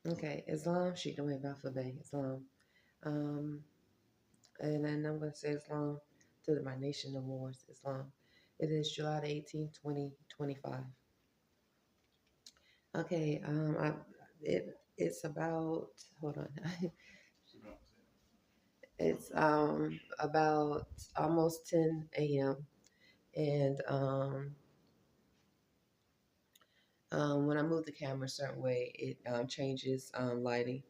Okay, Islam, she can wait about for Bay, Islam. Um, and then I'm going to say Islam to my nation of wars, Islam. It is July the 18th, 2025. Okay, it's about, hold on. It's about almost 10 a.m. And when I move the camera a certain way, it changes lighting.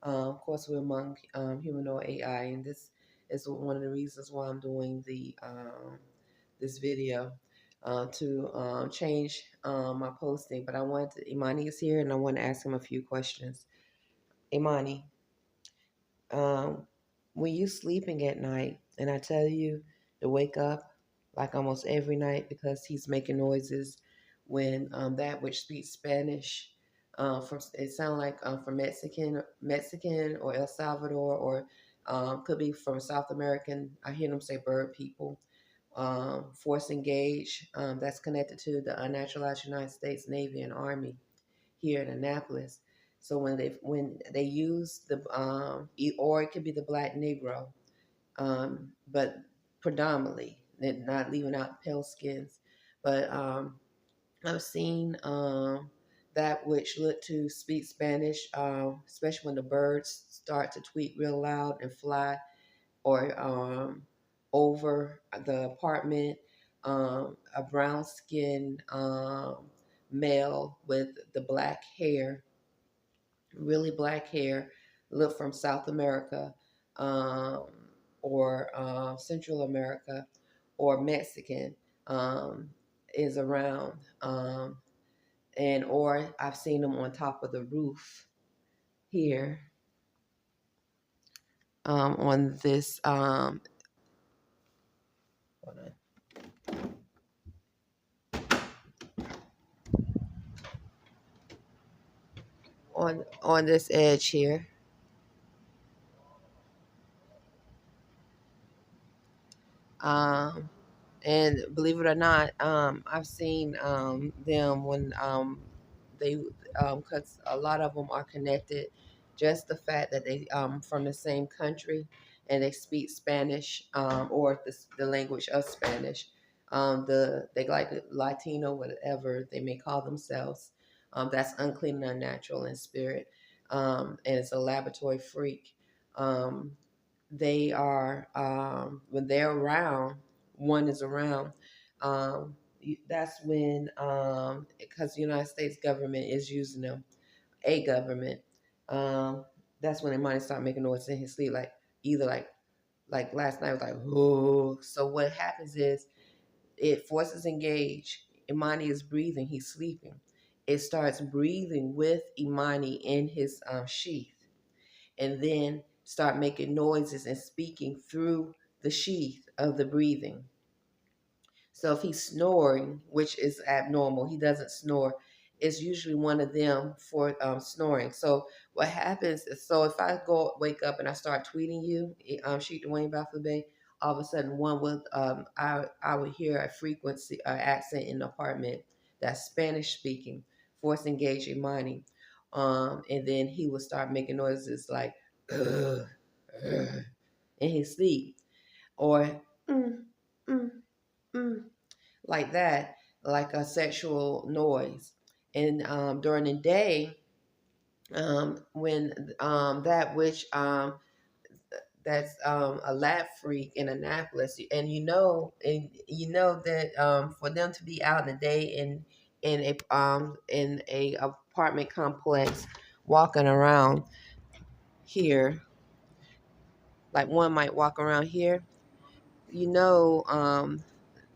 Of course, we're among humanoid AI, and this is one of the reasons why I'm doing the this video to change my posting. But I wanted to, Imani is here, and I want to ask him a few questions. Imani, um, when you sleeping at night, and I tell you to wake up like almost every night because he's making noises when that which speaks Spanish, from it sound like from Mexican or El Salvador or could be from South American. I hear them say bird people. Force engage, that's connected to the unnaturalized United States Navy and Army here in Annapolis. So when they use the or it could be the black Negro, but predominantly they're not leaving out pale skins. But I've seen that which look to speak Spanish, especially when the birds start to tweet real loud and fly or over the apartment. A brown skinned male with the black hair, really black hair, look from South America, um, or Central America or Mexican, um, is around. And or I've seen them on top of the roof here, on this hold on this edge here. Um, and believe it or not, I've seen them when they because a lot of them are connected. Just the fact that they from the same country and they speak Spanish, or the language of Spanish. They like Latino, whatever they may call themselves. That's unclean and unnatural in spirit, and it's a laboratory freak. Um, they are when they're around, one is around, that's when because the United States government is using them, a government, um, that's when they might start making noise in his sleep, like either like last night was like, oh. So what happens is it forces engage. Imani is breathing, he's sleeping. It starts breathing with Imani in his sheath, and then start making noises and speaking through the sheath of the breathing. So if he's snoring, which is abnormal, he doesn't snore. It's usually one of them for snoring. So what happens is, so if I go wake up and I start tweeting you, Sheik Dwayne Bay, all of a sudden one would I would hear a frequency accent in the apartment that's Spanish speaking, force engaging mining, and then he would start making noises like in his sleep, or mm, mm, mm, like that, like a sexual noise. And during the day, when that which that's a lab freak in Annapolis, and you know that for them to be out in the day in a apartment complex, walking around here, like one might walk around here, you know,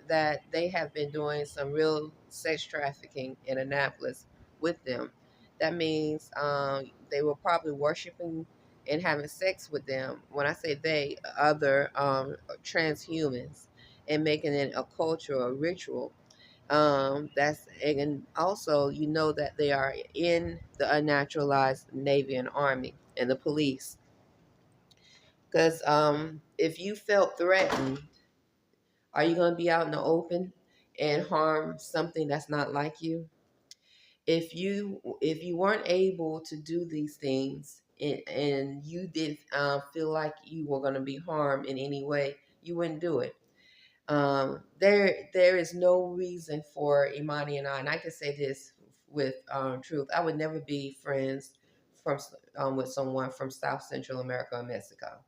that they have been doing some real sex trafficking in Annapolis with them. That means they were probably worshiping and having sex with them. When I say they, other transhumans, and making it a culture, a ritual. That's, and also you know that they are in the unnaturalized Navy and Army and the police. Because if you felt threatened, are you going to be out in the open and harm something that's not like you? if you weren't able to do these things, and you did feel like you were going to be harmed in any way, you wouldn't do it. There is no reason for Imani and I can say this with truth. I would never be friends from with someone from South Central America or Mexico.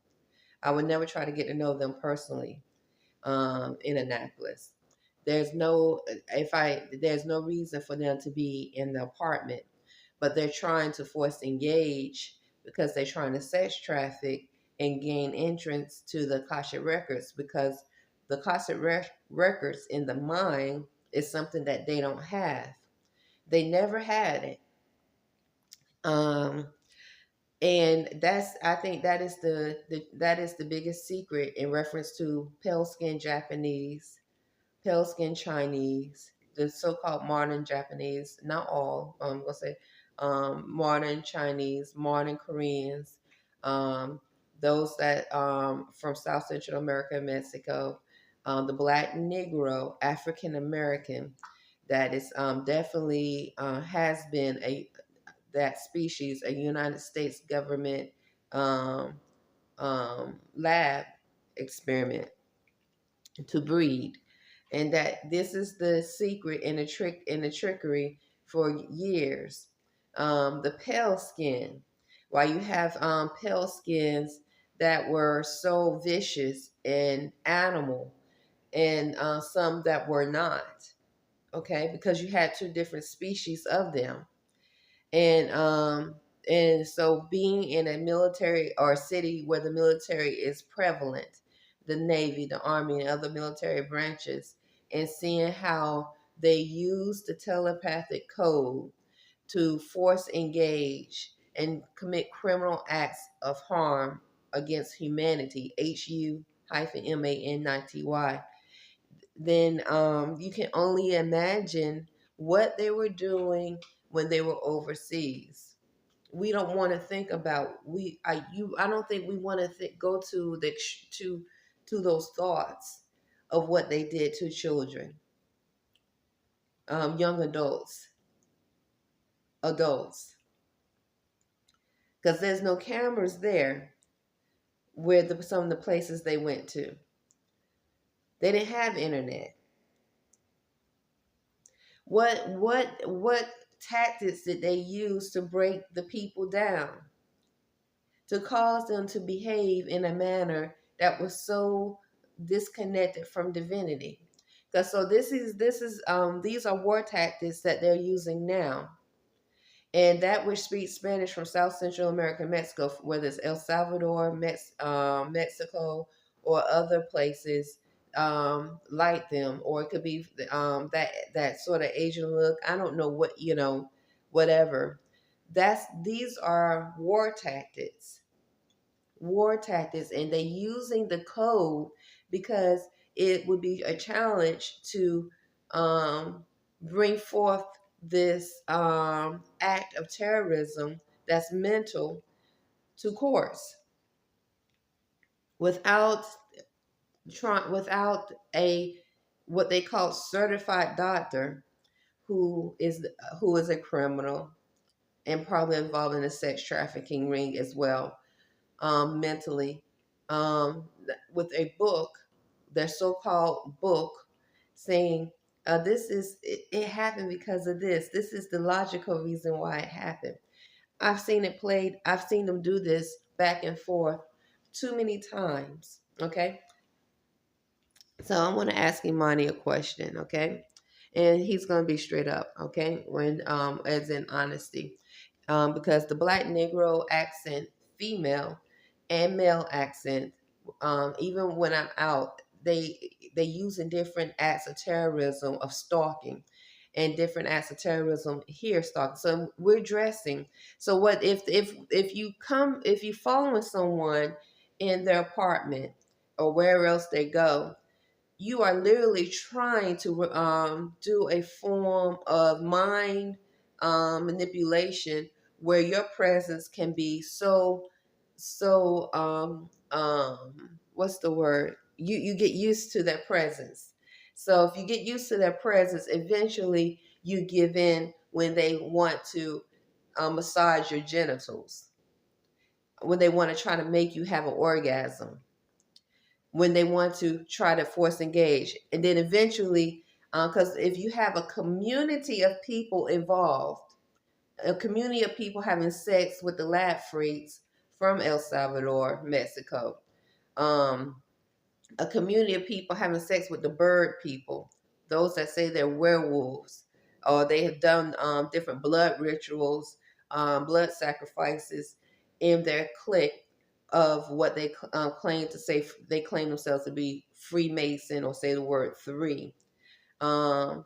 I would never try to get to know them personally in Annapolis. There's no reason for them to be in the apartment, but they're trying to force engage because they're trying to sex traffic and gain entrance to the Akashic records, because the Akashic records in the mind is something that they don't have. They never had it. Um, and that's I think that is the biggest secret in reference to pale skinned Japanese, pale skinned Chinese, the so-called modern Japanese, not all, I'm going to say modern Chinese, modern Koreans, um, those that from South Central America and Mexico, the Black Negro, African American, that is definitely has been that species, a United States government um, lab experiment to breed, and that this is the secret and the trickery for years. The pale skin, while you have pale skins that were so vicious and animal, and some that were not. Okay, because you had two different species of them, and so being in a military or a city where the military is prevalent, the Navy, the Army, and other military branches, and seeing how they use the telepathic code to force engage and commit criminal acts of harm against humanity, HU-MANITY, then you can only imagine what they were doing when they were overseas. We don't want to think about I don't think we want to go to to those thoughts of what they did to children, young adults, because there's no cameras there where some of the places they went to. They didn't have internet. What tactics did they use to break the people down, to cause them to behave in a manner that was so disconnected from divinity? Because so these are war tactics that they're using now, and that which speaks Spanish from South Central America, Mexico, whether it's El Salvador, Mexico, or other places like them, or it could be that sort of Asian look. I don't know what whatever. These are war tactics, and they using the code because it would be a challenge to bring forth this act of terrorism that's mental to course without without a what they call certified doctor who is a criminal and probably involved in a sex trafficking ring as well, mentally, um, with a book, their so-called book, saying it happened because of this. This is the logical reason why it happened. I've seen it played. I've seen them do this back and forth too many times. Okay, so I want to ask Imani a question. Okay, and he's going to be straight up. Okay, when as in honesty, because the Black Negro accent, female and male accent, even when I'm out, they using different acts of terrorism, of stalking, and different acts of terrorism here stalking. So we're dressing. So what if you following someone in their apartment or wherever else they go, you are literally trying to do a form of mind manipulation where your presence can be what's the word, you get used to their presence. So if you get used to their presence, eventually you give in when they want to massage your genitals, when they want to try to make you have an orgasm, when they want to try to force engage. And then eventually, because if you have a community of people involved, a community of people having sex with the lab freaks from El Salvador, Mexico, um, a community of people having sex with the bird people, those that say they're werewolves, or they have done different blood rituals, blood sacrifices in their clique of what they claim to say. They claim themselves to be Freemason or say the word three. Um,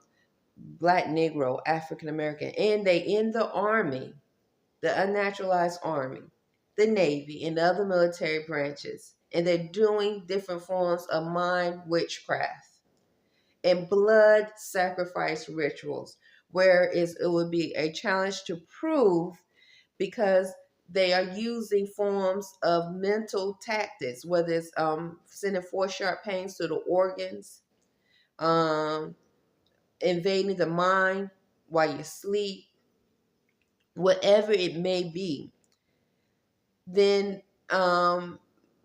Black, Negro, African American, and they in the army, the unnaturalized army, the Navy, and the other military branches. And they're doing different forms of mind witchcraft and blood sacrifice rituals, whereas it would be a challenge to prove because they are using forms of mental tactics, whether it's sending four sharp pains to the organs, um, invading the mind while you sleep, whatever it may be. Then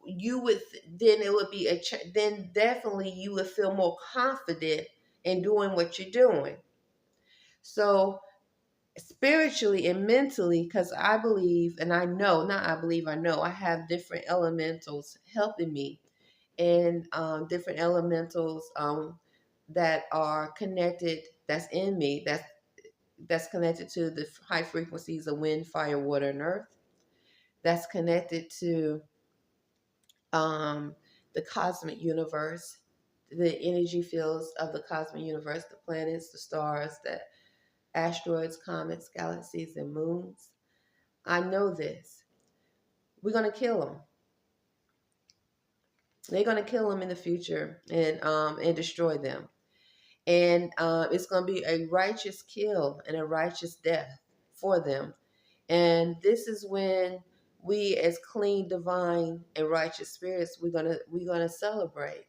you would then it would be then definitely you would feel more confident in doing what you're doing. So spiritually and mentally, because I believe and I know, not I believe, I know I have different elementals helping me, and different elementals that are connected, that's in me, that's connected to the high frequencies of wind, fire, water, and earth, that's connected to um, the cosmic universe, the energy fields of the cosmic universe, the planets, the stars, the asteroids, comets, galaxies, and moons. I know this. We're going to kill them. They're going to kill them in the future and destroy them. And it's going to be a righteous kill and a righteous death for them. And this is when we, as clean, divine, and righteous spirits, we're gonna celebrate.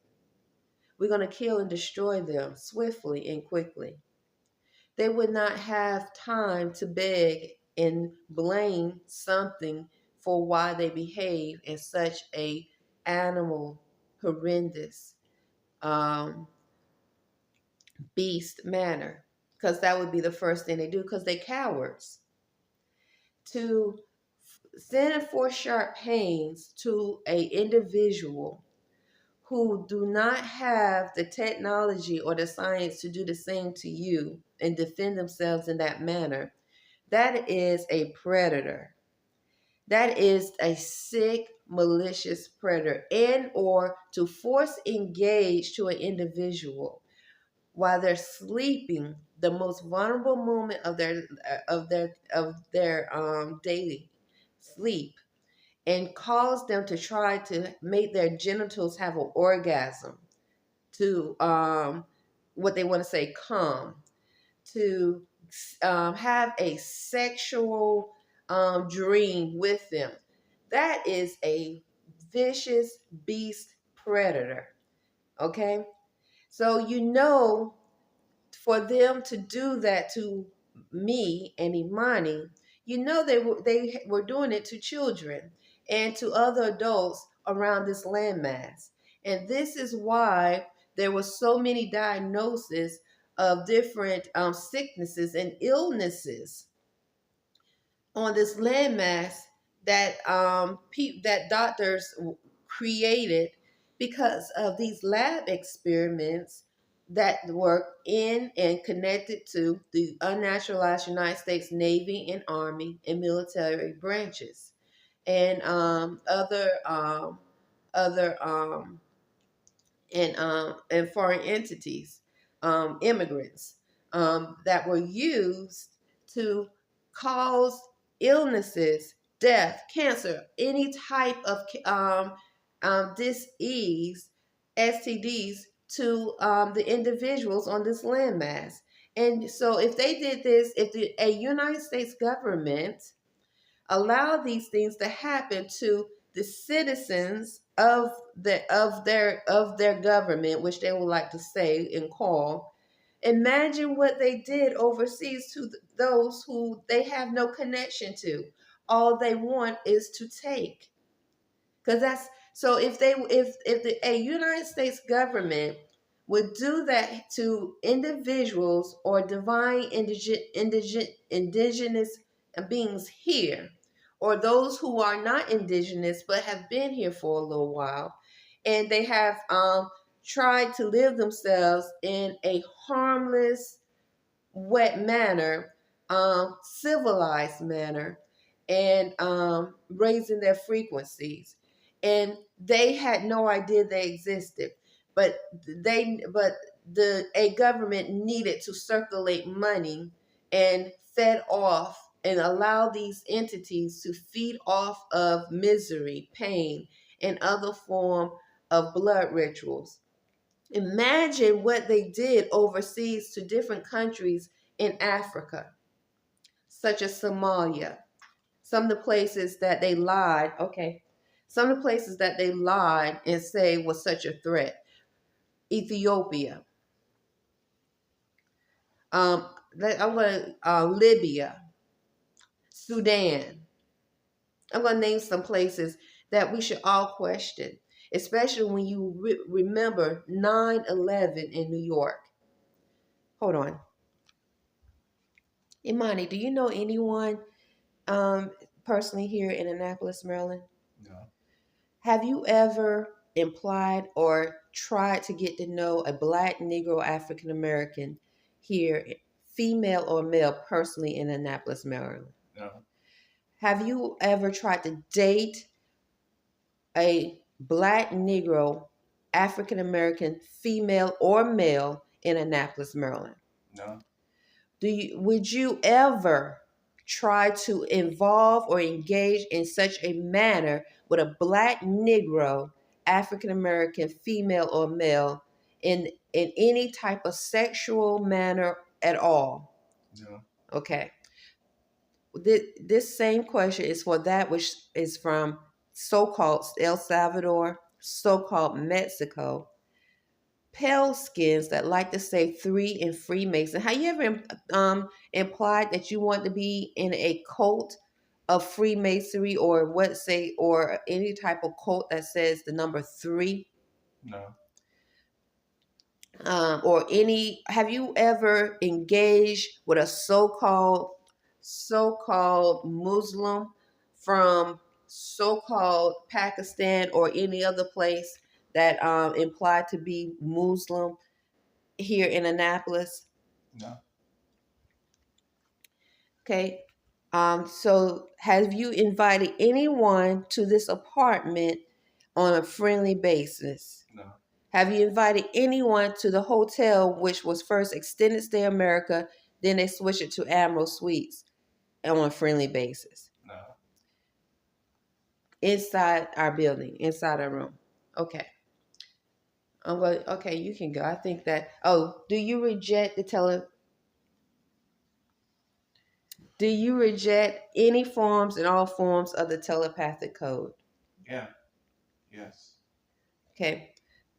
We're gonna kill and destroy them swiftly and quickly. They would not have time to beg and blame something for why they behave in such a animal, horrendous, um, beast manner, because that would be the first thing they do, because they cowards. To send for sharp pains to a individual who do not have the technology or the science to do the same to you and defend themselves in that manner, that is a predator. That is a sick, malicious predator. And or to force engage to an individual while they're sleeping, the most vulnerable moment of their daily sleep, and cause them to try to make their genitals have an orgasm, to what they want to say, come, to have a sexual dream with them. That is a vicious beast predator. Okay? So for them to do that to me and Imani, they were doing it to children and to other adults around this landmass. And this is why there were so many diagnoses of different sicknesses and illnesses on this landmass that that doctors created because of these lab experiments that were in and connected to the unnaturalized United States Navy and Army and military branches, and other and foreign entities, immigrants, that were used to cause illnesses, death, cancer, any type of disease, STDs, to the individuals on this landmass. And so if they did this, if a United States government allowed these things to happen to the citizens of their government, which they would like to say and call, Imagine what they did overseas to those who they have no connection to. All they want is to take. Because that's so if a United States government would do that to individuals or divine indigenous beings here, or those who are not indigenous but have been here for a little while, and they have tried to live themselves in a harmless, wet manner, civilized manner, and raising their frequencies. And they had no idea they existed, but the a government needed to circulate money and fed off and allow these entities to feed off of misery, pain, and other form of blood rituals. Imagine what they did overseas to different countries in Africa, such as Somalia. Some of the places that they lied, okay, some of the places that they lied and say was such a threat. Ethiopia, um, I'm going to Libya, Sudan. I'm going to name some places that we should all question, especially when you remember 9/11 in New York. Hold on. Imani, do you know anyone personally here in Annapolis, Maryland? No. Have you ever implied or tried to get to know a Black, Negro, African American here, female or male, personally in Annapolis, Maryland? No. Have you ever tried to date a Black, Negro, African American, female or male in Annapolis, Maryland? No. Would you ever try to involve or engage in such a manner with a Black, Negro, African American, female or male in any type of sexual manner at all? No. Okay. This same question is for that which is from so-called El Salvador, so-called Mexico, pale skins that like to say three and Freemason. Have you ever implied that you want to be in a cult of Freemasonry or or any type of cult that says the number three? No. Or any? Have you ever engaged with a so-called Muslim from so-called Pakistan or any other place that implied to be Muslim here in Annapolis? No. Okay. So have you invited anyone to this apartment on a friendly basis? No. Have you invited anyone to the hotel, which was first Extended Stay America, then they switched it to Admiral Suites on a friendly basis? No. Inside our building, inside our room. Okay. Okay, you can go. I think that, do you reject do you reject any forms and all forms of the telepathic code? Yeah. Yes. Okay.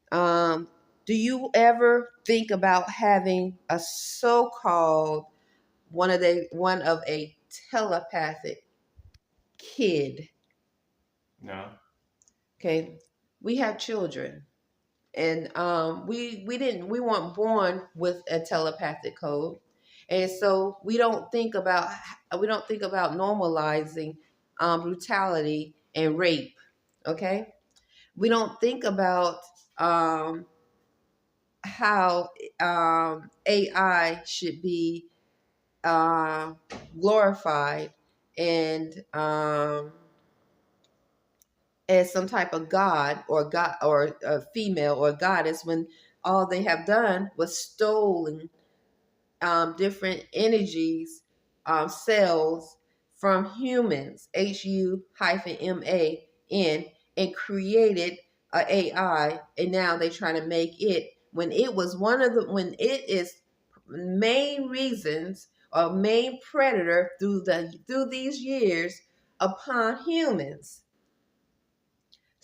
Do you ever think about having a so-called one of a telepathic kid? No. Okay. We have children, and we weren't born with a telepathic code, and so we don't think about normalizing brutality and rape. Okay, we don't think about how AI should be uh, glorified and as some type of god or a female or goddess when all they have done was stolen different energies, cells from humans, HU-MAN, and created a AI, and now they're trying to make it when it was when it is main reasons or main predator through these years upon humans.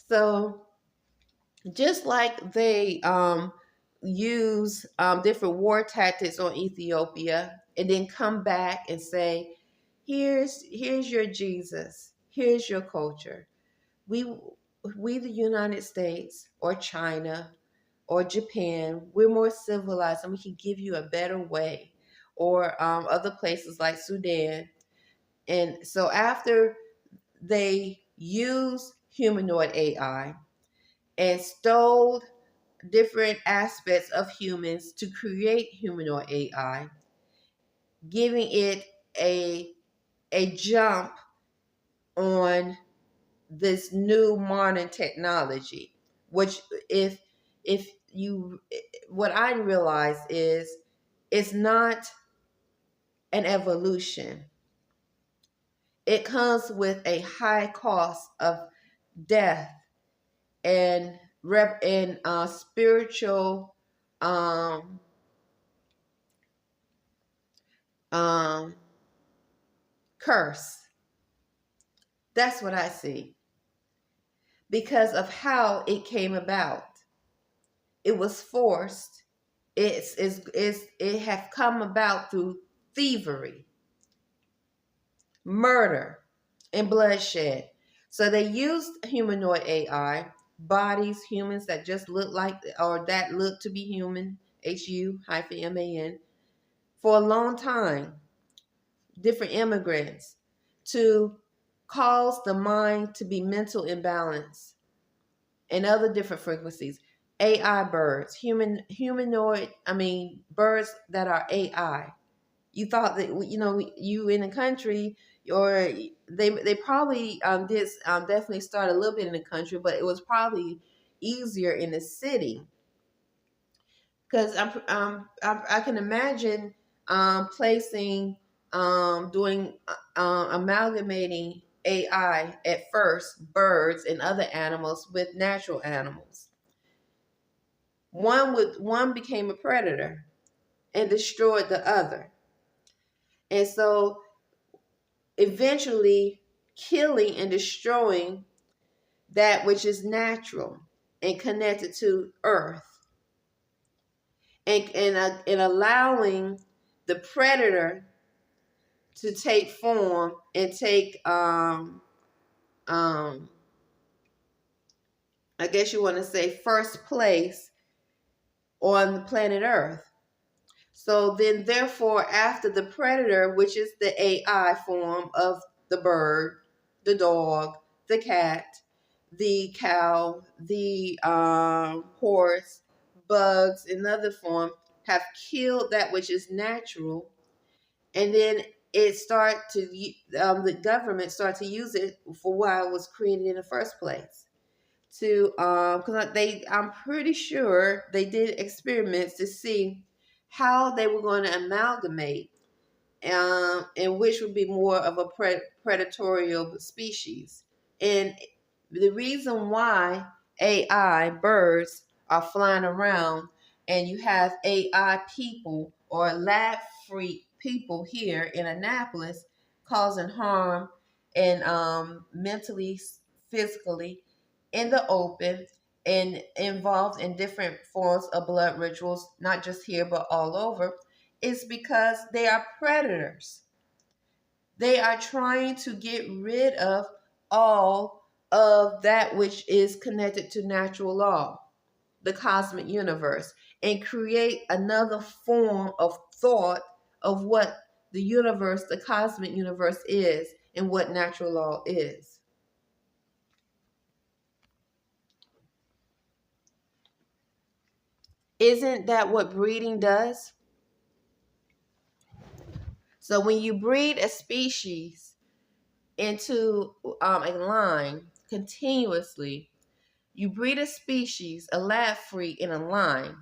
So just like they use different war tactics on Ethiopia, and then come back and say, here's your Jesus, here's your culture. We we the United States or China or Japan, we're more civilized and we can give you a better way. Or other places like Sudan. And so after they use humanoid AI and stole different aspects of humans to create humanoid AI, giving it a jump on this new modern technology, which if you what I realize is it's not an evolution. It comes with a high cost of death and spiritual um, um, curse. That's what I see because of how it came about. It was forced. It have come about through thievery, murder, and bloodshed. So they used humanoid AI, bodies, humans that just look like or that look to be human, HU-MAN, for a long time, different immigrants, to cause the mind to be mental imbalance and other different frequencies. AI birds, humanoid, birds that are AI. You thought that you in the country, or they probably did definitely start a little bit in the country, but it was probably easier in the city because I can imagine placing doing amalgamating AI at first birds and other animals with natural animals. One became a predator and destroyed the other, and so eventually killing and destroying that which is natural and connected to earth, and allowing the predator to take form and take I guess you want to say first place on the planet earth. So then, therefore, after the predator, which is the AI form of the bird, the dog, the cat, the cow, the horse, bugs, and other form, have killed that which is natural, and then the government start to use it for why it was created in the first place. To because I'm pretty sure they did experiments to see how they were going to amalgamate, and which would be more of a predatorial species. And the reason why AI birds are flying around and you have AI people or lab freak people here in Annapolis causing harm and mentally, physically in the open and involved in different forms of blood rituals, not just here but all over, is because they are predators. They are trying to get rid of all of that which is connected to natural law, the cosmic universe, and create another form of thought of what the universe, the cosmic universe is, and what natural law is. Isn't that what breeding does? So when you breed a species into a line continuously, you breed a species, a lab freak in a line,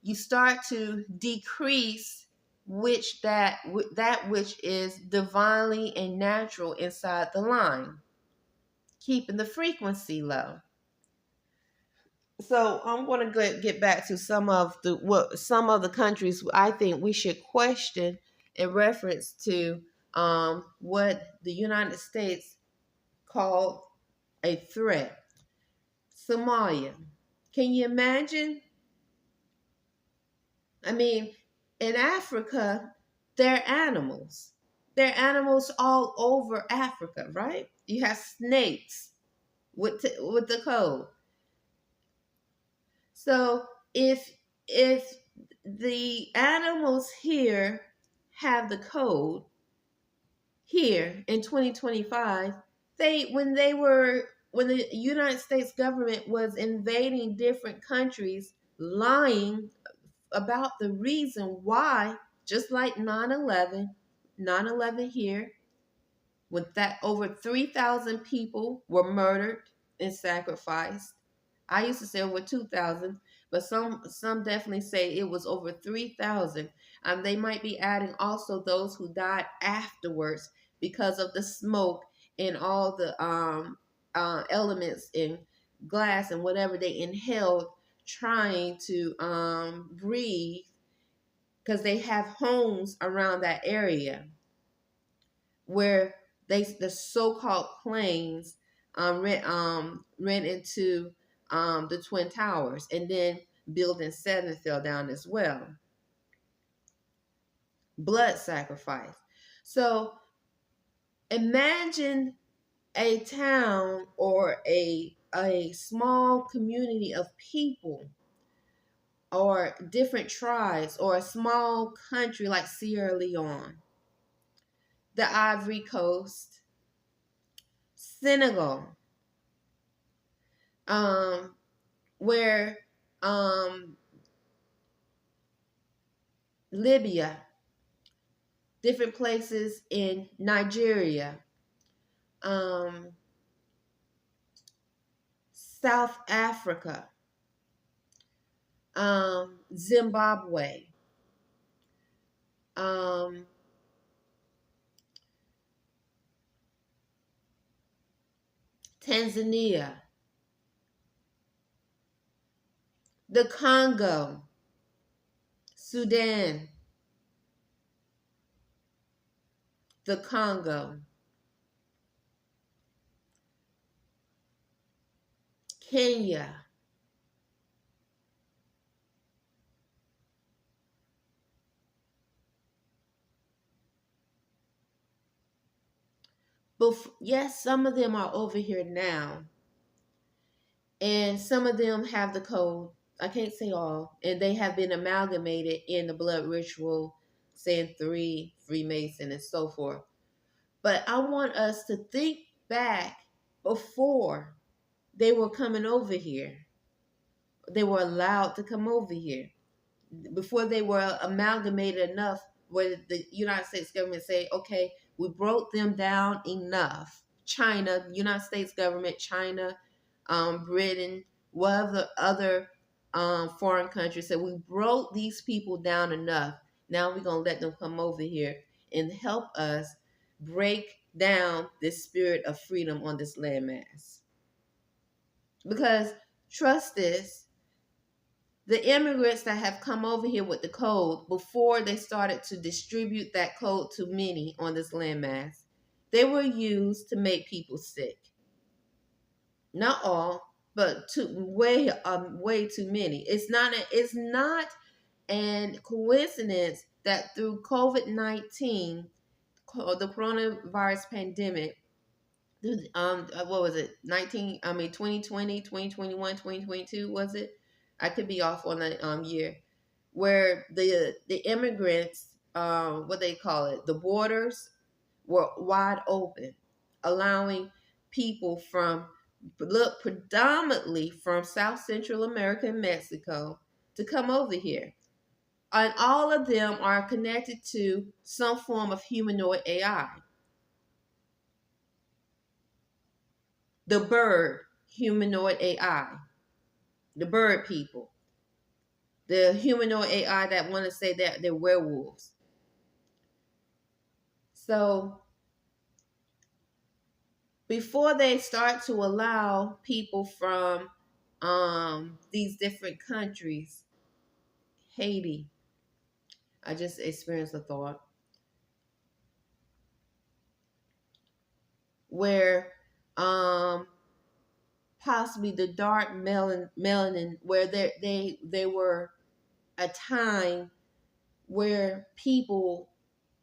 you start to decrease that which is divinely and natural inside the line, keeping the frequency low. So I'm going to get back to some of the countries I think we should question in reference to what the United States called a threat. Somalia. Can you imagine I mean, in Africa, they're animals. There are animals all over Africa, right? You have snakes with the code. So if the animals here have the code here in 2025, they when the United States government was invading different countries, lying about the reason why, just like 9/11 here, with that over 3,000 people were murdered and sacrificed. I used to say over 2,000, but some definitely say it was over 3,000. They might be adding also those who died afterwards because of the smoke and all the elements in glass and whatever they inhaled trying to breathe, because they have homes around that area where the so-called planes ran into the Twin Towers, and then Building 7 fell down as well. Blood sacrifice. So imagine a town or a small community of people or different tribes or a small country like Sierra Leone, the Ivory Coast, Senegal, um, where Libya, different places in Nigeria, um, South Africa, Zimbabwe, um, Tanzania, the Congo, Sudan, the Congo, Kenya. Yes, some of them are over here now, and some of them have the code. I can't say all, and they have been amalgamated in the blood ritual, saying three, Freemason, and so forth. But I want us to think back before they were coming over here. They were allowed to come over here. Before they were amalgamated enough where the United States government say, okay, we broke them down enough. China, United States government, China, Britain, whatever other foreign countries said, we broke these people down enough. Now we're going to let them come over here and help us break down this spirit of freedom on this landmass. Because trust this, the immigrants that have come over here with the code, before they started to distribute that code to many on this landmass, they were used to make people sick. Not all, but way too many. It's not an coincidence that through COVID-19, the coronavirus pandemic, what was it, 2020, 2021, 2022, was it? I could be off on the year, where the immigrants, what they call it, the borders were wide open, allowing people from, look, predominantly from South Central America and Mexico to come over here. And all of them are connected to some form of humanoid AI. The bird humanoid AI, the bird people, the humanoid AI that want to say that they're werewolves. So before they start to allow people from these different countries, Haiti, I just experienced a thought where possibly the dark melanin, where they were a time where people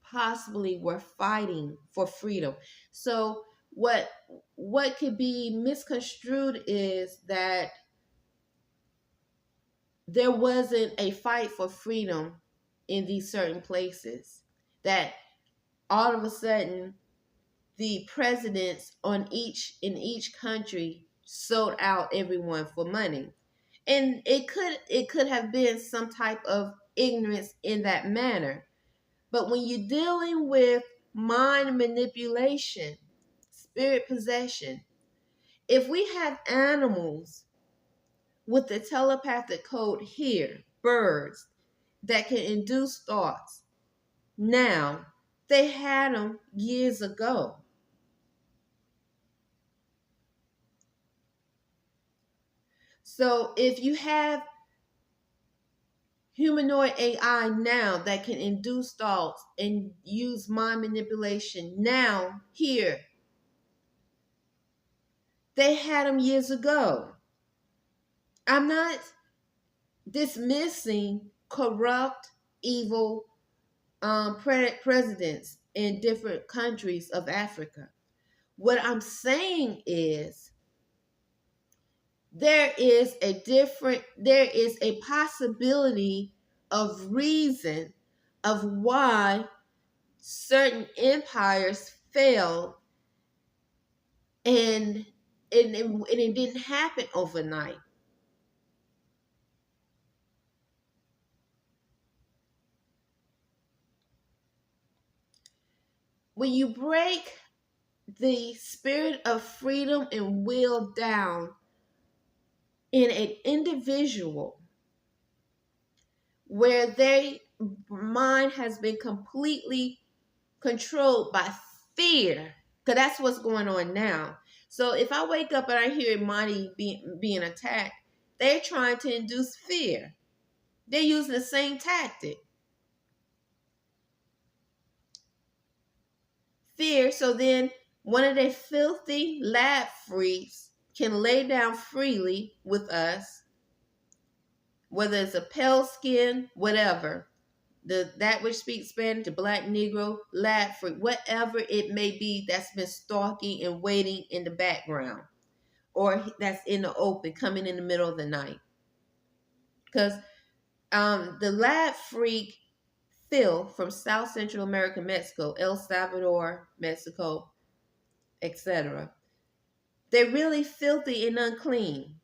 possibly were fighting for freedom. So what could be misconstrued is that there wasn't a fight for freedom in these certain places, that all of a sudden the presidents on each in each country sold out everyone for money. And it could have been some type of ignorance in that manner. But when you're dealing with mind manipulation, spirit possession, if we have animals with the telepathic code here, birds that can induce thoughts, now they had them years ago. So if you have humanoid AI now that can induce thoughts and use mind manipulation now, here, they had them years ago. I'm not dismissing corrupt, evil presidents in different countries of Africa. What I'm saying is there is a possibility of reason of why certain empires failed, and it didn't happen overnight. When you break the spirit of freedom and will down in an individual where their mind has been completely controlled by fear, because that's what's going on now. So if I wake up and I hear money being attacked, they're trying to induce fear. They're using the same tactic. Fear, so then one of their filthy lab freaks can lay down freely with us, whether it's a pale skin, whatever, that which speaks Spanish, the black Negro, lab freak, whatever it may be, that's been stalking and waiting in the background, or that's in the open, coming in the middle of the night. Because the lab freak Phil from South Central America, Mexico, El Salvador, Mexico, etc. They're really filthy and unclean.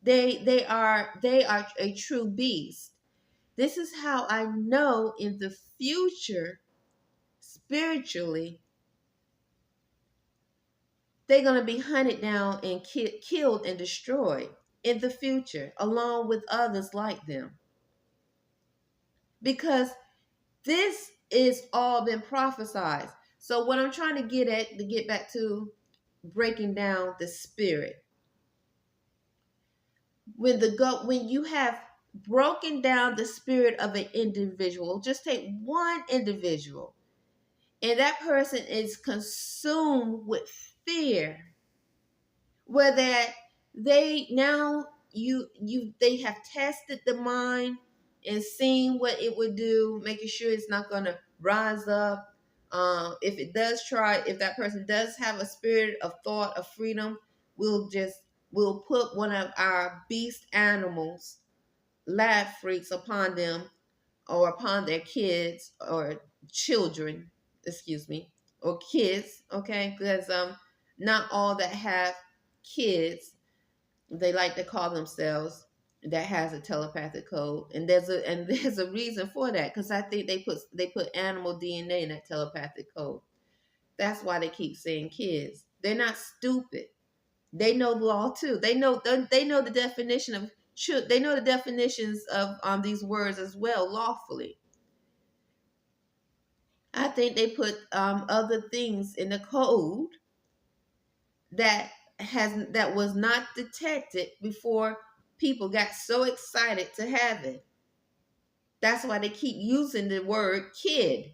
They are a true beast. This is how I know in the future, spiritually, they're going to be hunted down and killed and destroyed in the future, along with others like them. Because this is all been prophesied. So what I'm trying to get at, to get back to breaking down the spirit, when you have broken down the spirit of an individual, just take one individual, and that person is consumed with fear, where that they now they have tested the mind and seen what it would do, making sure it's not going to rise up. If that person does have a spirit of thought of freedom, we'll put one of our beast animals, lab freaks, upon them, or upon their kids or children, excuse me, or kids, okay? Because not all that have kids, they like to call themselves, that has a telepathic code, and there's a reason for that, because I think they put animal DNA in that telepathic code. That's why they keep saying kids. They're not stupid. They know law too. They know the definition of they know the definitions of these words as well, lawfully. I think they put other things in the code that was not detected before people got so excited to have it. That's why they keep using the word kid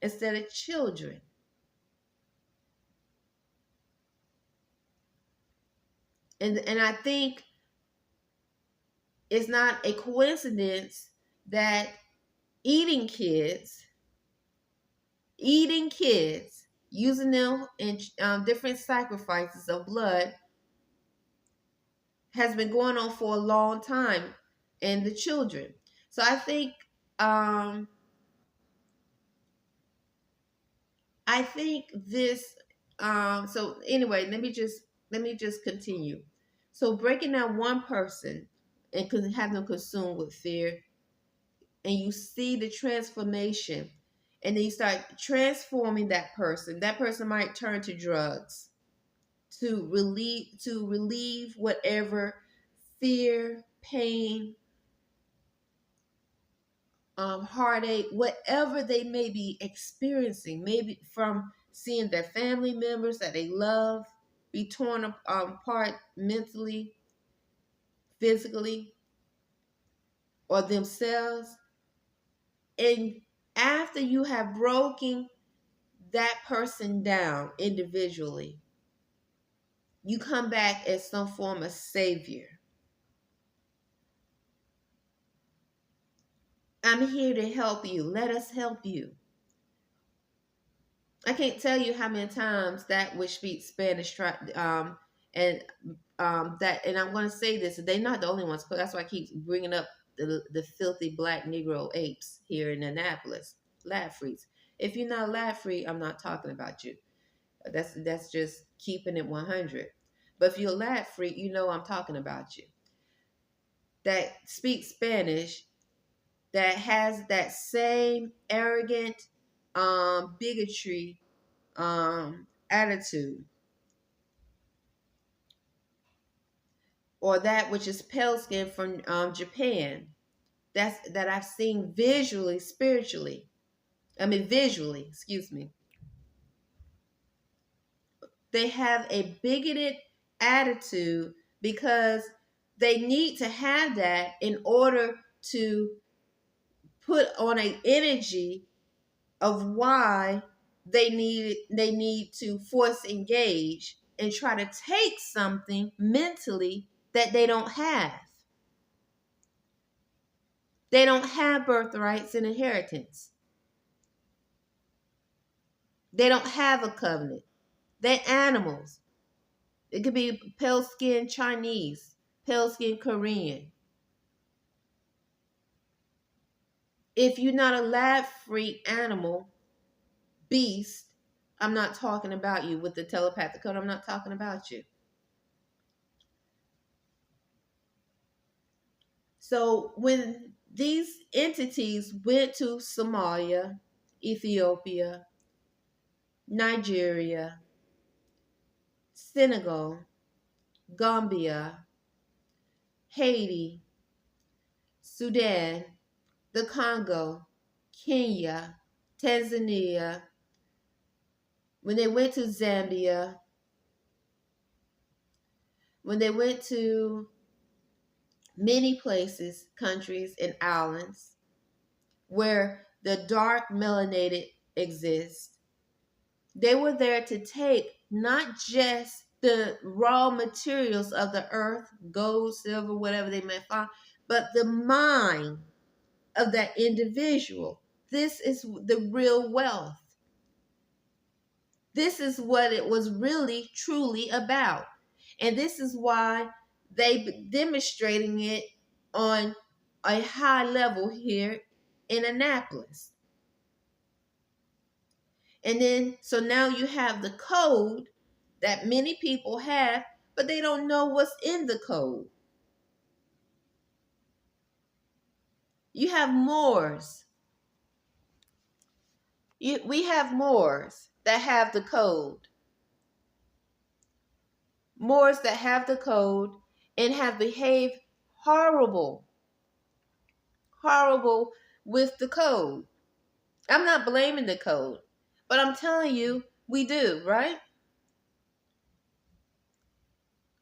instead of children. And I think it's not a coincidence that eating kids, using them in different sacrifices of blood has been going on for a long time in the children. So um, I think this. So anyway, let me just continue. So breaking down one person and have them consumed with fear, and you see the transformation, and then you start transforming that person. That person might turn to drugs to relieve whatever fear, pain, heartache, whatever they may be experiencing, maybe from seeing their family members that they love be torn apart mentally, physically, or themselves. And after you have broken that person down individually, you come back as some form of savior. I'm here to help you. Let us help you. I can't tell you how many times that which speaks Spanish and and I'm going to say this, they're not the only ones, because that's why I keep bringing up the filthy black Negro apes here in Annapolis, lab freaks. If you're not lab free, I'm not talking about you. That's just keeping it 100. But if you're lab free, you know I'm talking about you. That speak Spanish, that has that same arrogant, bigotry, attitude, or that which is pale skin from Japan. That I've seen visually, spiritually. I mean, visually, excuse me. They have a bigoted attitude because they need to have that in order to put on an energy of why they need to force engage and try to take something mentally that they don't have. They don't have birthrights and inheritance. They don't have a covenant. They're animals. It could be pale skinned Chinese, pale skinned Korean. If you're not a lab free animal, beast, I'm not talking about you with the telepathic code. I'm not talking about you. So when these entities went to Somalia, Ethiopia, Nigeria, Senegal, Gambia, Haiti, Sudan, the Congo, Kenya, Tanzania, when they went to Zambia, when they went to many places, countries, and islands where the dark melanated exists, they were there to take not just the raw materials of the earth, gold, silver, whatever they may find, but the mind of that individual. This is the real wealth. This is what it was really, truly about. And this is why they've demonstrating it on a high level here in Annapolis. And then, so now you have the code that many people have, but they don't know what's in the code. You have Moors. We have Moors that have the code. Moors that have the code and have behaved horrible with the code. I'm not blaming the code, but I'm telling you, we do, right?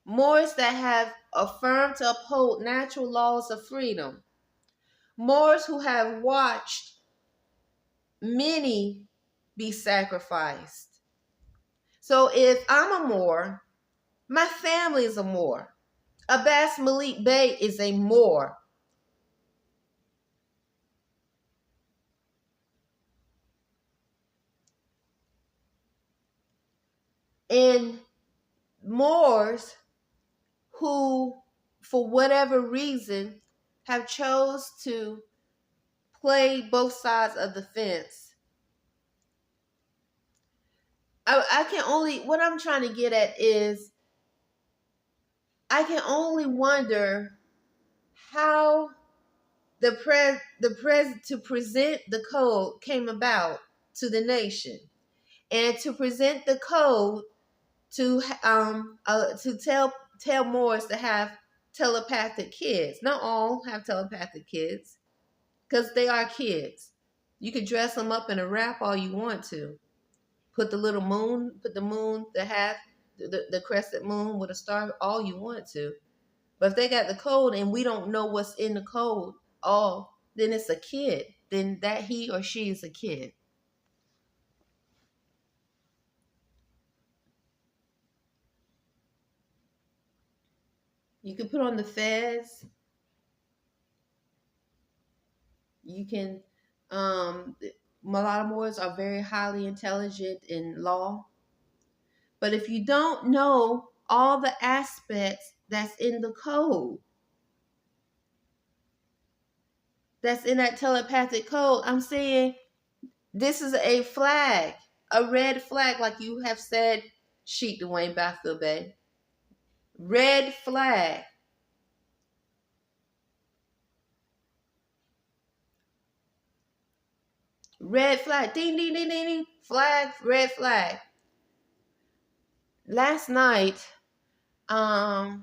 Moors that have affirmed to uphold natural laws of freedom. Moors who have watched many be sacrificed. So if I'm a Moor, my family is a Moor. Abbas Malik Bey is a Moor. And Moors who, for whatever reason, have chose to play both sides of the fence. I can only, what I'm trying to get at is, I can only wonder how to present the code came about to the nation, and to present the code to tell Moors to have telepathic kids. Not all have telepathic kids, because they are kids. You can dress them up in a wrap all you want to. Put the moon, the crescent moon with a star, all you want to. But if they got the code and we don't know what's in the code, then it's a kid. Then that he or she is a kid. You can put on the fez. You can, Mulattoes are very highly intelligent in law. But if you don't know all the aspects that's in the code, that's in that telepathic code, I'm saying this is a flag, a red flag, like you have said, Sheik Dwayne Baffield-Bey. Red flag. Red flag. Ding, ding, ding, ding, ding. Flag, red flag. Last night, or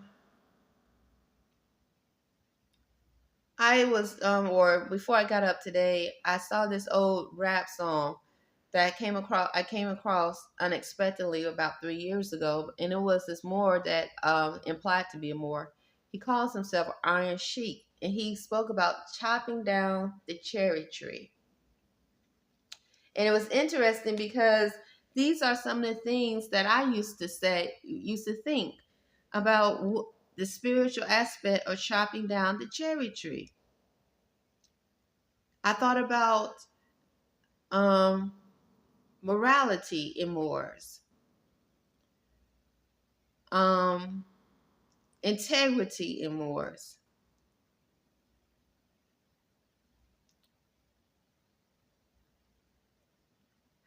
before I got up today, I saw this old rap song that I came across unexpectedly about 3 years ago, and it was this Moor that implied to be a Moor. He calls himself Iron Sheik, and he spoke about chopping down the cherry tree. And it was interesting because these are some of the things that I used to think about the spiritual aspect of chopping down the cherry tree. I thought about morality in Moors, um, integrity in Moors.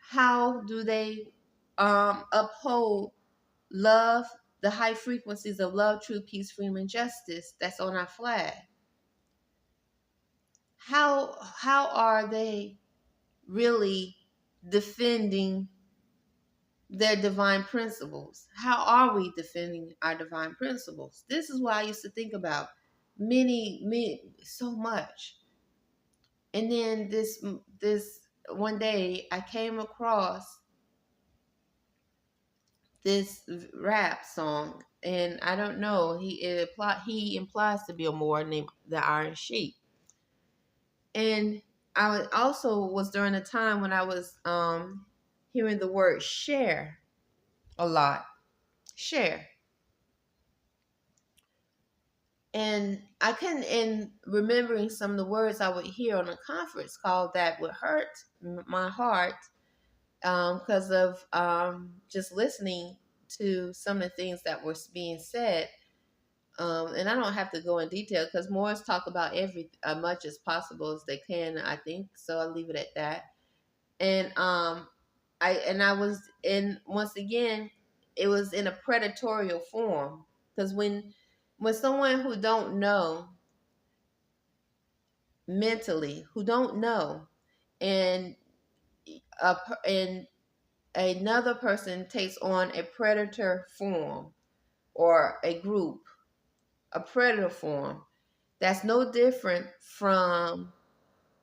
How do they uphold love, the high frequencies of love, truth, peace, freedom, and justice that's on our flag? How are they really defending their divine principles? How are we defending our divine principles? This is what I used to think about so much. And then this one day I came across this rap song, and I don't know, he implies to be a Moor named the Iron Sheik. And I also was during a time when I was hearing the word share a lot. Share. And I couldn't, in remembering some of the words I would hear on a conference call that would hurt my heart, because of just listening to some of the things that were being said. And I don't have to go in detail because Moors talk about as much as possible as they can, I think. So I'll leave it at that. And I was in, once again, it was in a predatorial form, because when someone who don't know mentally, who don't know, and and another person takes on a predator form, or a group, a predator form, that's no different from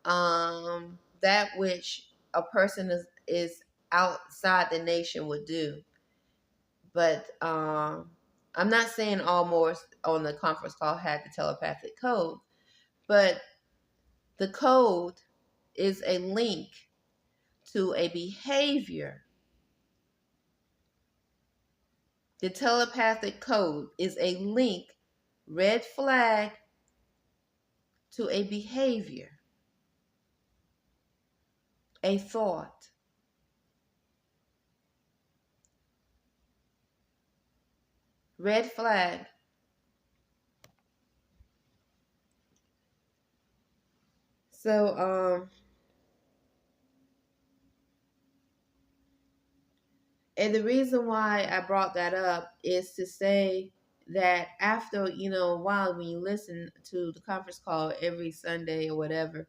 that which a person is outside the nation would do. But I'm not saying all Moors on the conference call had the telepathic code, but the code is a link to a behavior. The telepathic code is a link, red flag, to a behavior, a thought. Red flag. So, and the reason why I brought that up is to say that after, a while, when you listen to the conference call every Sunday or whatever,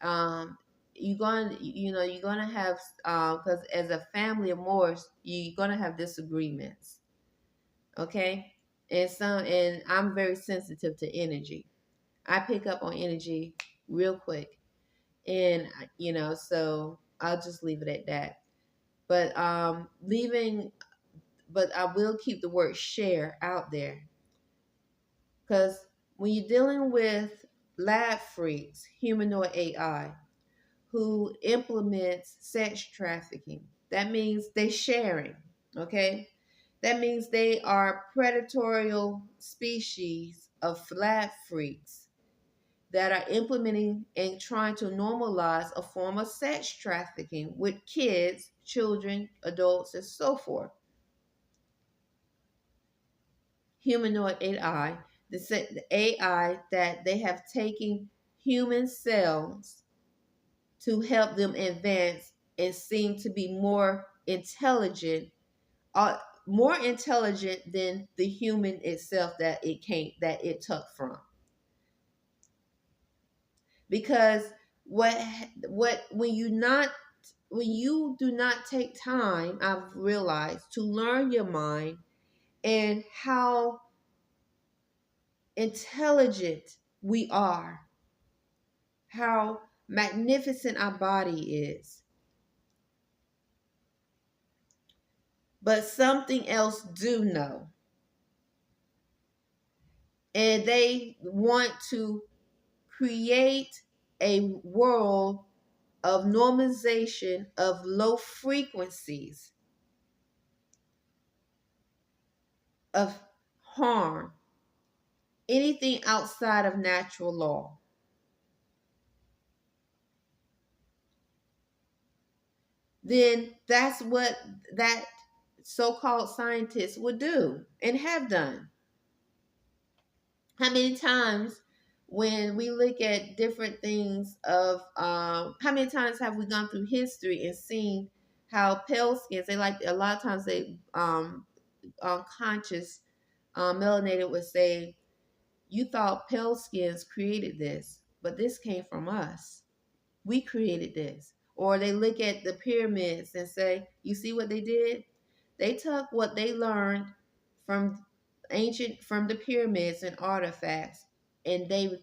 um, you're gonna have, because as a family of Moors, you're gonna have disagreements, okay? And I'm very sensitive to energy. I pick up on energy real quick, and so I'll just leave it at that. But but I will keep the word share out there, because when you're dealing with lab freaks, humanoid AI, who implements sex trafficking, that means they're sharing, okay? That means they are predatorial species of lab freaks that are implementing and trying to normalize a form of sex trafficking with kids, children, adults, and so forth. Humanoid AI, the AI that they have taken human cells to help them advance and seem to be uh, more intelligent than the human itself that it took from. Because what when you do not take time, I've realized, to learn your mind and how intelligent we are, how magnificent our body is. But something else do know. And they want to create a world of normalization of low frequencies of harm, anything outside of natural law. Then that's what that so-called scientists would do and have done. How many times, when we look at different things of how many times have we gone through history and seen how pale skins, they like, a lot of times they unconscious melanated would say, you thought pale skins created this, but this came from us. We created this. Or they look at the pyramids and say, you see what they did? They took what they learned from from the pyramids and artifacts, and they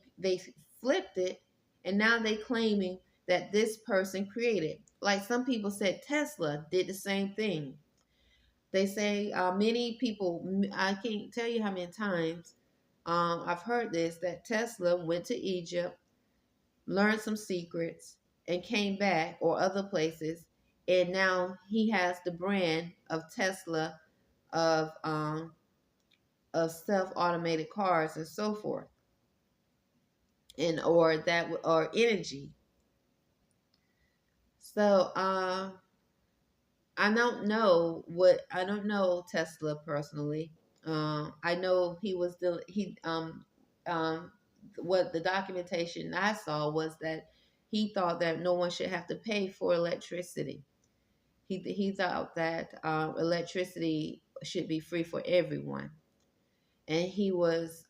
flipped it, and now they claiming that this person created. Like some people said Tesla did the same thing. They say many people, I can't tell you how many times I've heard this, that Tesla went to Egypt, learned some secrets, and came back, or other places, and now he has the brand of Tesla, of self-automated cars and so forth, and or energy. So I don't know Tesla personally. I know um what the documentation I saw was that he thought that no one should have to pay for electricity. He thought that electricity should be free for everyone, and he was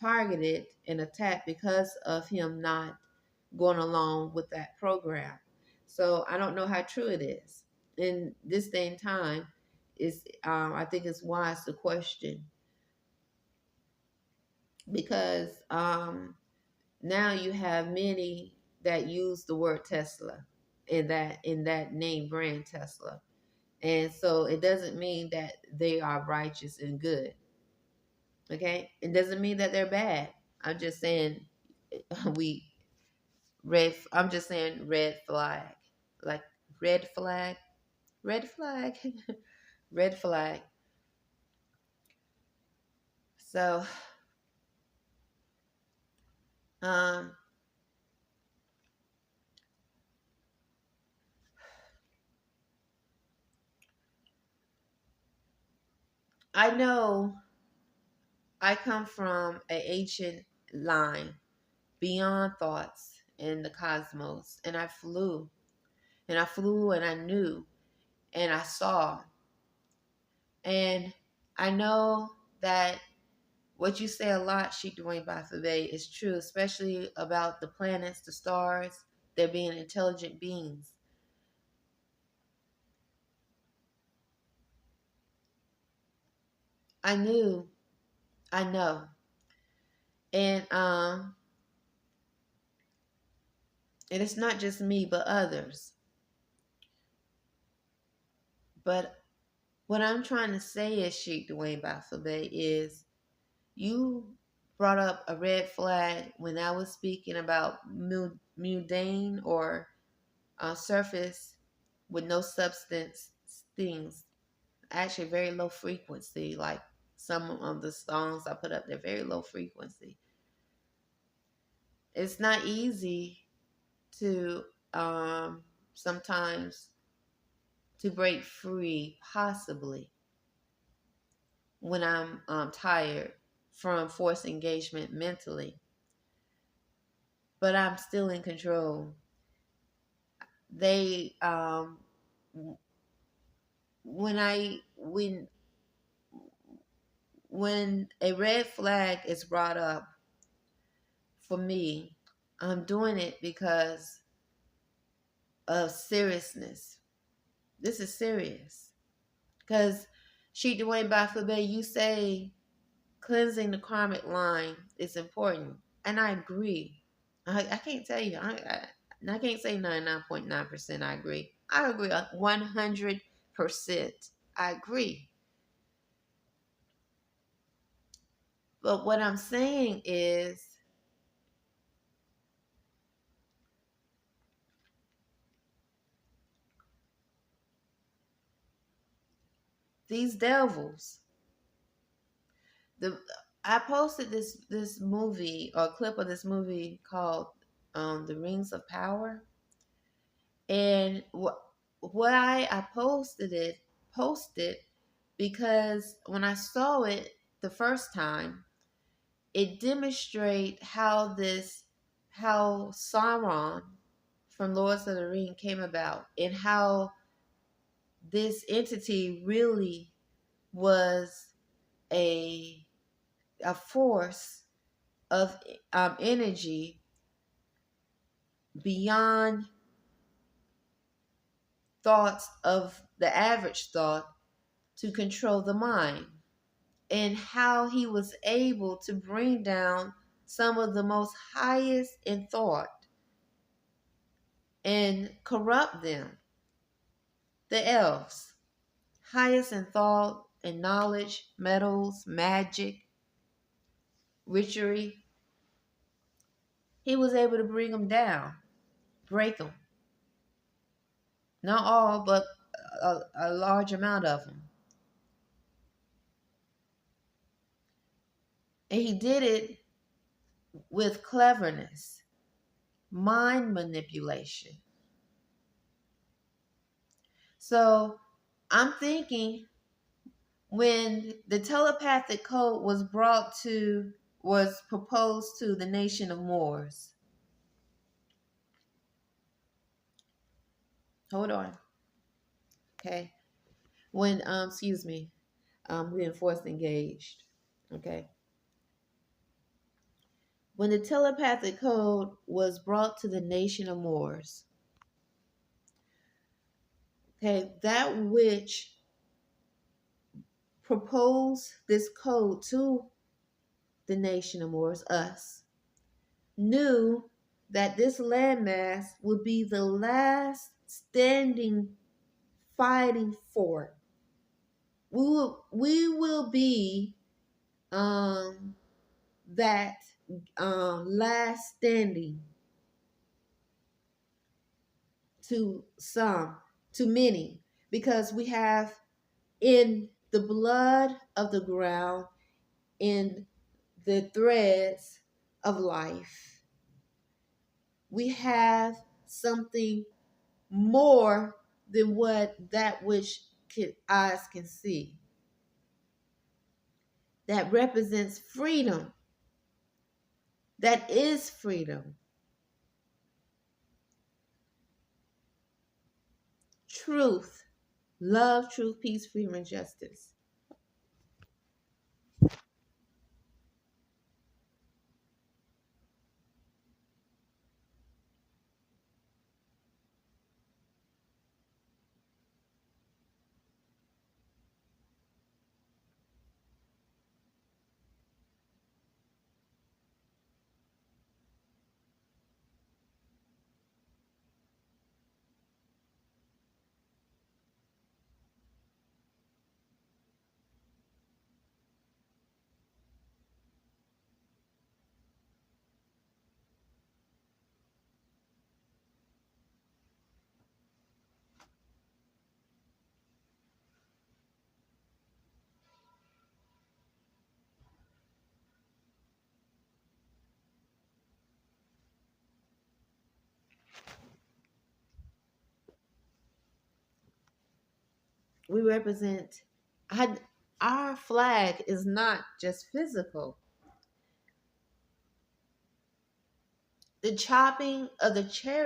targeted and attacked because of him not going along with that program. So I don't know how true it is. In this day and time, is I think it's wise to question, because now you have many that use the word Tesla in that name brand Tesla, and so it doesn't mean that they are righteous and good. Okay, it doesn't mean that they're bad. I'm just saying we I'm just saying red flag, like red flag, red flag, red flag. So, um, I know I come from an ancient line beyond thoughts in the cosmos, and I flew, and I flew, and I knew, and I saw, and I know that what you say a lot, Sheik Dwayne Bafabe, is true, especially about the planets, the stars, there being intelligent beings. I knew, I know, and and it's not just me, but others. But what I'm trying to say is, Sheik Dwayne Bafabe, is you brought up a red flag when I was speaking about mundane or surface with no substance things. Actually, very low frequency. Like some of the songs I put up, they're very low frequency. It's not easy to sometimes to break free, possibly when I'm tired from forced engagement mentally, but I'm still in control. They when I when a red flag is brought up for me, I'm doing it because of seriousness. This is serious. Because Sheik Dwayne Bafabe, you say cleansing the karmic line is important. And I agree. I can't tell you. I can't say 99.9% I agree. I agree 100%. I agree. But what I'm saying is these devils, the I posted this movie or clip of this movie called The Rings of Power, and why I posted because when I saw it the first time, it demonstrated how Sauron from Lords of the Ring came about, and how this entity really was a a force of energy beyond thoughts of the average thought to control the mind, and how he was able to bring down some of the most highest in thought and corrupt them. The elves, highest in thought and knowledge, metals, magic, witchery. He was able to bring them down, break them. Not all, but a large amount of them. And he did it with cleverness, mind manipulation. So I'm thinking when the telepathic code was proposed to the nation of Moors. Hold on. Okay. When excuse me, we enforced engaged. Okay. When the telepathic code was brought to the nation of Moors, okay, that which proposed this code to the nation of Moors, us, knew that this landmass would be the last standing fighting fort. We will be that last standing to some, to many, because we have in the blood of the ground, in the threads of life, we have something more than what that which eyes can see. that represents freedom, that is freedom, truth, love, truth, peace, freedom, and justice. We represent, our flag is not just physical. The chopping of the cherry